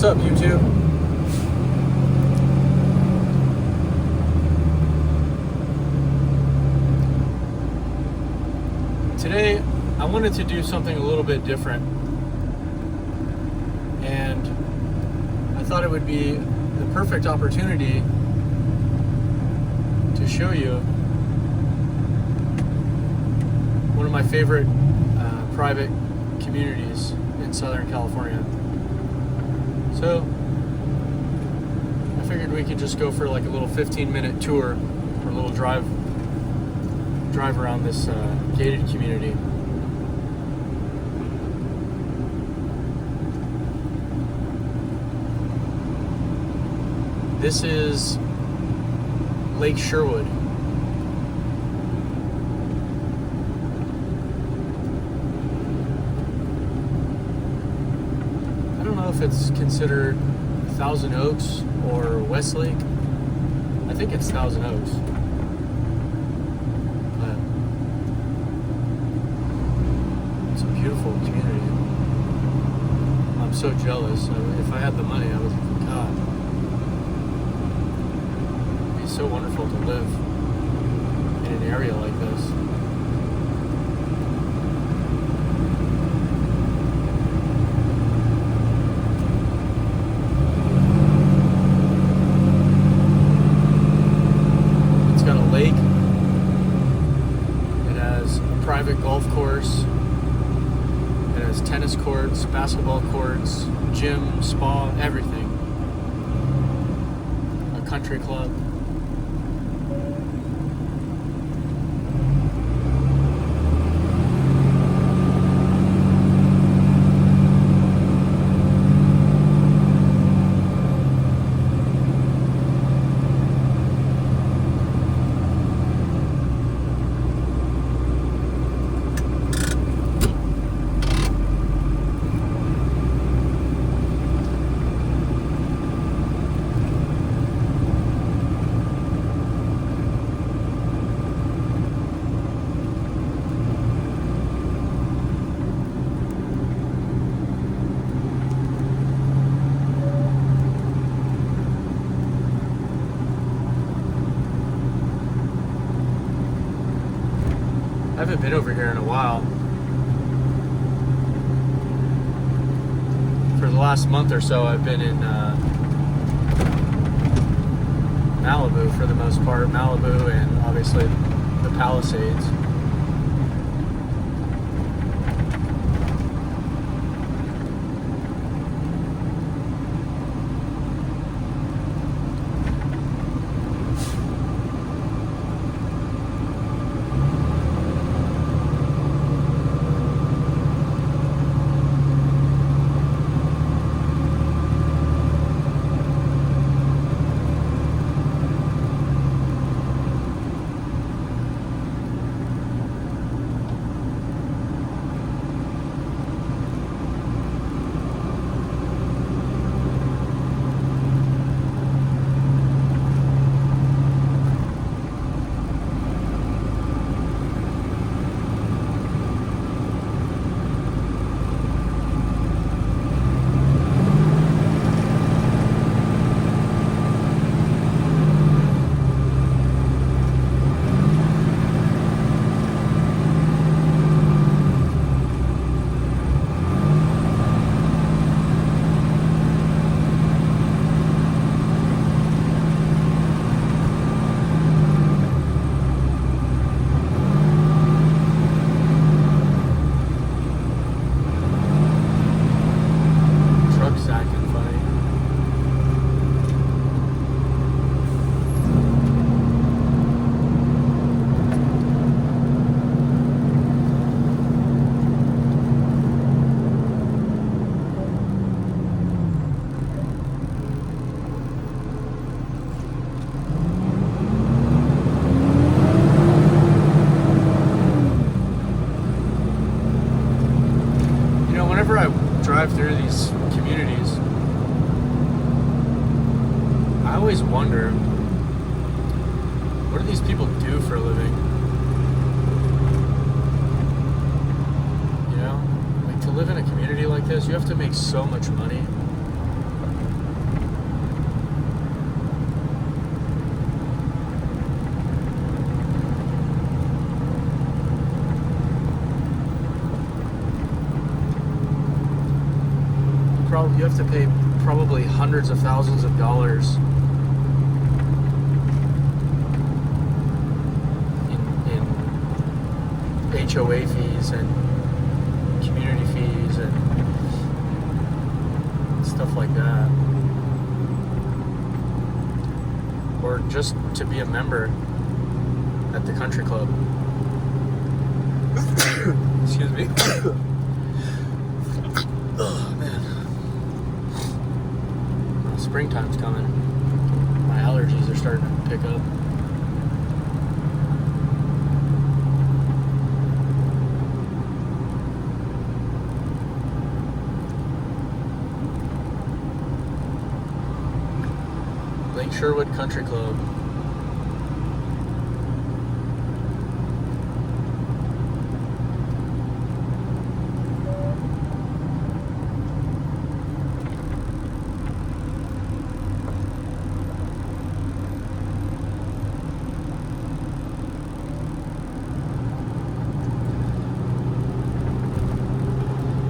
up, YouTube? Today, I wanted to do something a little bit different, and I thought it would be the perfect opportunity to show you one of my favorite private communities in Southern California. So I figured we could just go for like a little 15-minute tour or a little drive around this gated community. This is Lake Sherwood. I don't know if it's considered Thousand Oaks or Westlake. I think it's Thousand Oaks. But it's a beautiful community. I'm so jealous. If I had the money, I would, God, it'd be so wonderful to live in an area like this. Private golf course. It has tennis courts, basketball courts, gym, spa, everything. A country club. I haven't been over here in a while. For the last month or so, I've been in Malibu for the most part. Malibu and obviously the Palisades. Whenever I drive through these communities, I always wonder, what do these people do for a living? You know, like to live in a community like this, you have to make so much money. you have to pay probably hundreds of thousands of dollars in HOA fees and community fees and stuff like that, or just to be a member at the country club. Excuse me. Oh man, well, springtime's coming. My allergies are starting to pick up. Lake Sherwood Country Club.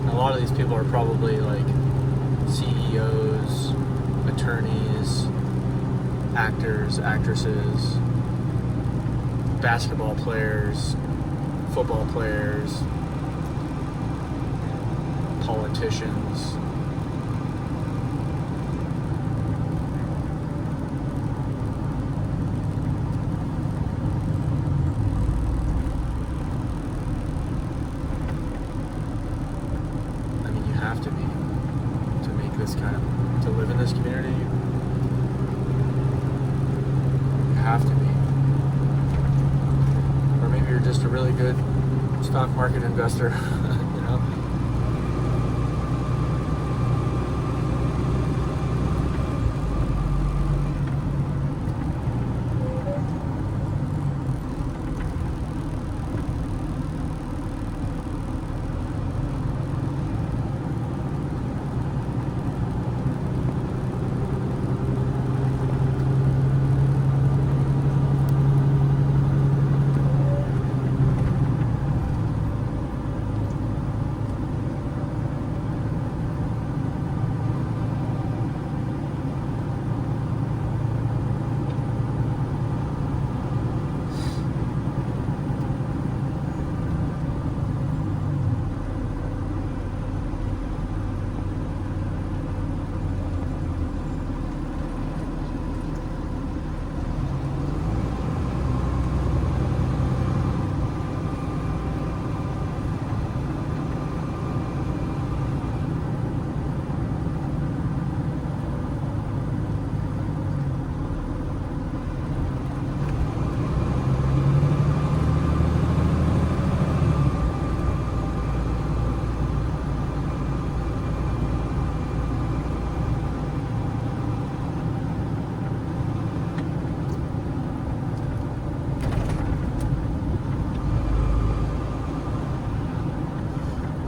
A lot of these people are probably like CEOs, attorneys, actors, actresses, basketball players, football players, politicians. I mean, you have to be to make this kind of, to live in this community. Have to be. Or maybe you're just a really good stock market investor, you know?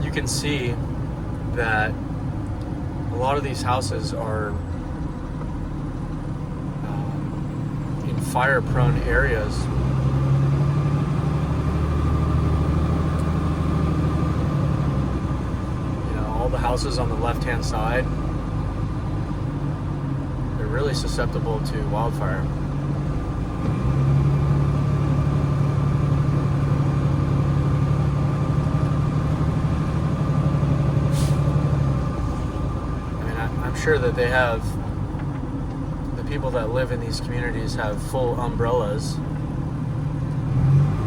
You can see that a lot of these houses are in fire-prone areas. You know, all the houses on the left-hand side, they're really susceptible to wildfire. Sure that they have, the people that live in these communities have full umbrellas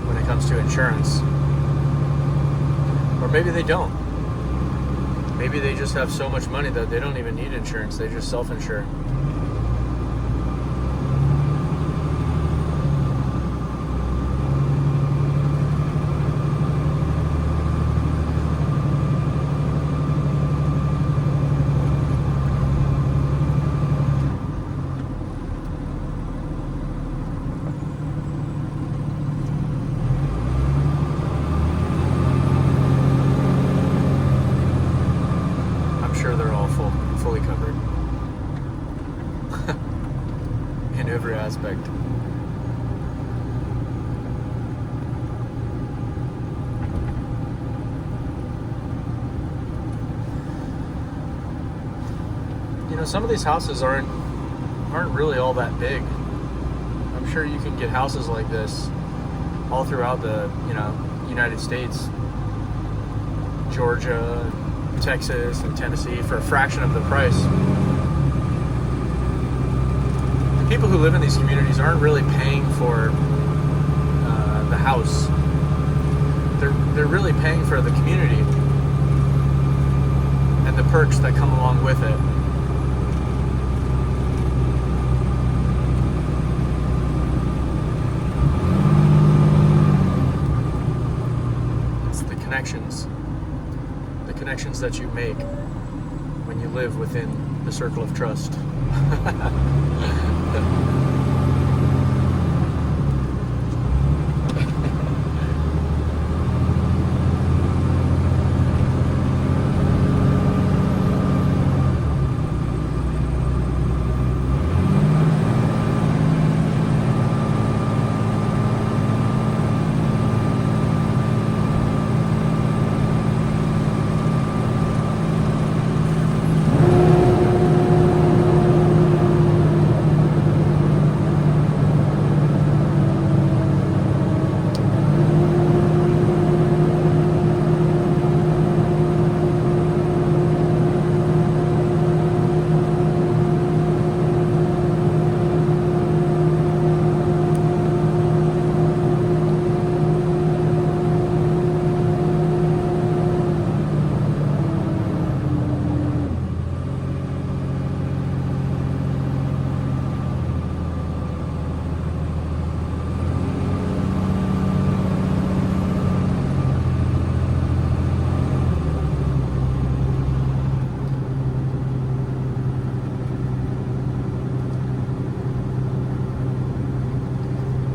when it comes to insurance, or maybe they don't. Maybe they just have so much money that they don't even need insurance, they just self-insure. Fully covered in every aspect. some of these houses aren't really all that big. I'm sure you can get houses like this all throughout the, United States, Georgia, Texas, and Tennessee for a fraction of the price. The people who live in these communities aren't really paying for the house. They're really paying for the community and the perks that come along with it. It's the connections that you make when you live within the circle of trust.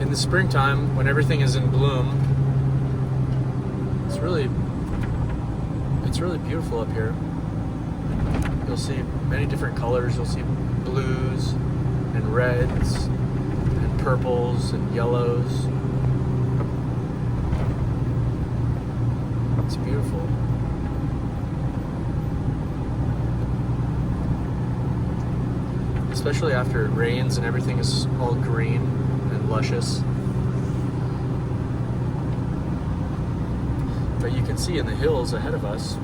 In the springtime, when everything is in bloom, it's really beautiful up here. You'll see many different colors. You'll see blues and reds and purples and yellows. It's beautiful. Especially after it rains and everything is all green and luscious. But you can see in the hills ahead of us,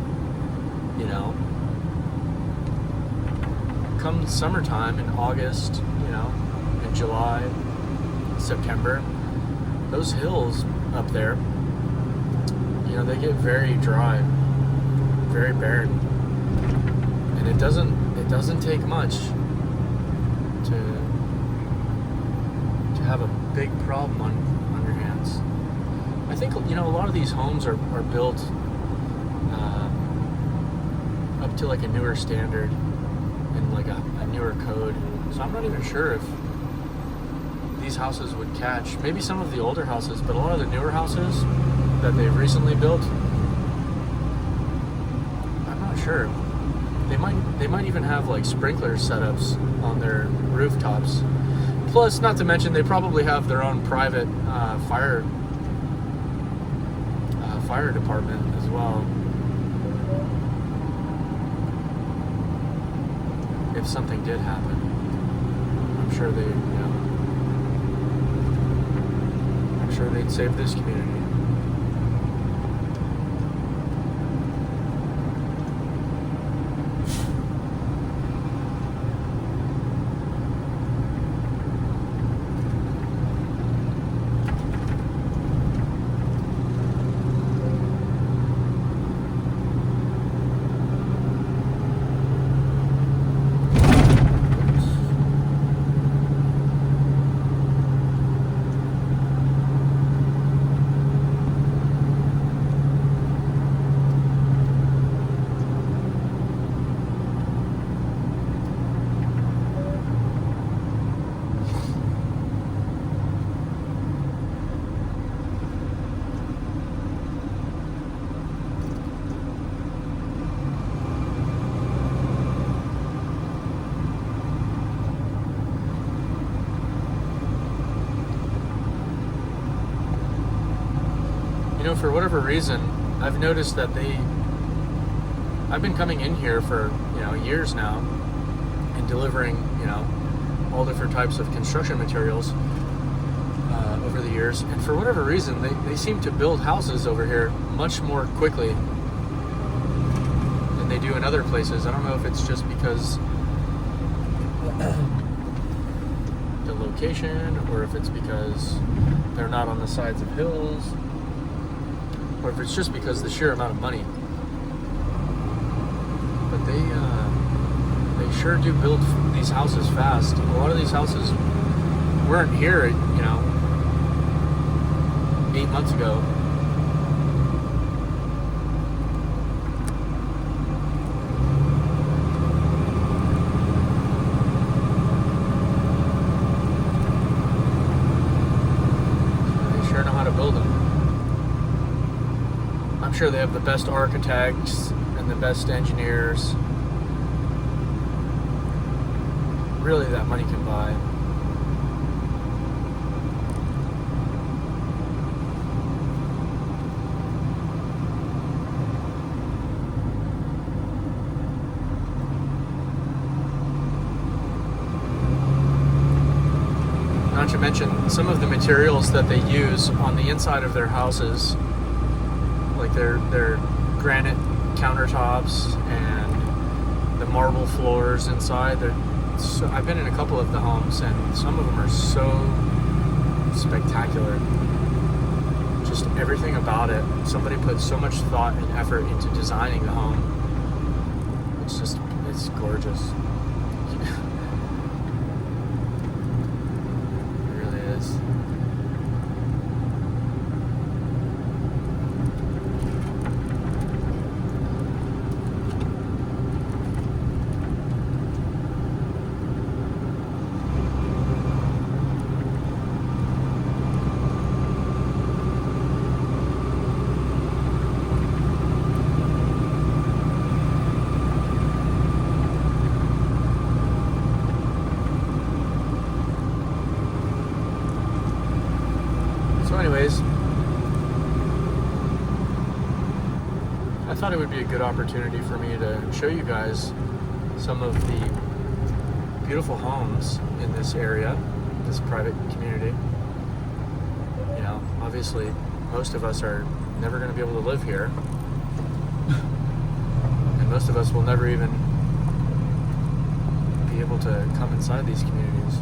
come summertime in August, in July, September, those hills up there, they get very dry, very barren. And it doesn't take much to have a big problem on your hands. I think, a lot of these homes are built up to like a newer standard and like a newer code. So I'm not even sure if these houses would catch. Maybe some of the older houses, but a lot of the newer houses that they've recently built, I'm not sure. They might even have like sprinkler setups on their rooftops. Plus, not to mention, they probably have their own private fire department as well. If something did happen, I'm sure they'd save this community. For whatever reason, I've noticed that I've been coming in here for, years now, and delivering, all different types of construction materials over the years. And for whatever reason, they seem to build houses over here much more quickly than they do in other places. I don't know if it's just because the location, or if it's because they're not on the sides of hills, or if it's just because the sheer amount of money. But they sure do build these houses fast. A lot of these houses weren't here, 8 months ago. They sure know how to build them. I'm sure they have the best architects and the best engineers, really, that money can buy. Not to mention some of the materials that they use on the inside of their houses, like their granite countertops and the marble floors inside. So I've been in a couple of the homes, and some of them are so spectacular. Just everything about it. Somebody put so much thought and effort into designing the home. It's gorgeous. It really is. So anyways, I thought it would be a good opportunity for me to show you guys some of the beautiful homes in this area, this private community. Obviously, most of us are never going to be able to live here. And most of us will never even be able to come inside these communities.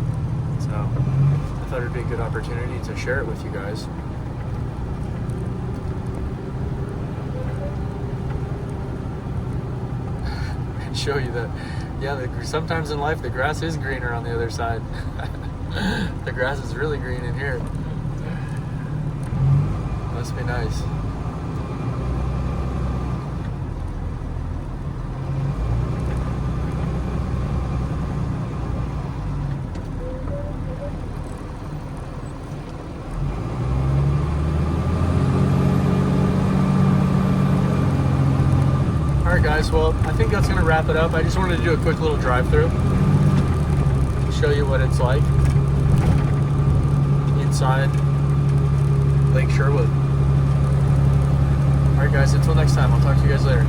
So I thought it'd be a good opportunity to share it with you guys. And show you that, sometimes in life the grass is greener on the other side. The grass is really green in here. Must be nice. Alright guys, well, I think that's going to wrap it up. I just wanted to do a quick little drive-through, show you what it's like inside Lake Sherwood. Alright guys, until next time, I'll talk to you guys later.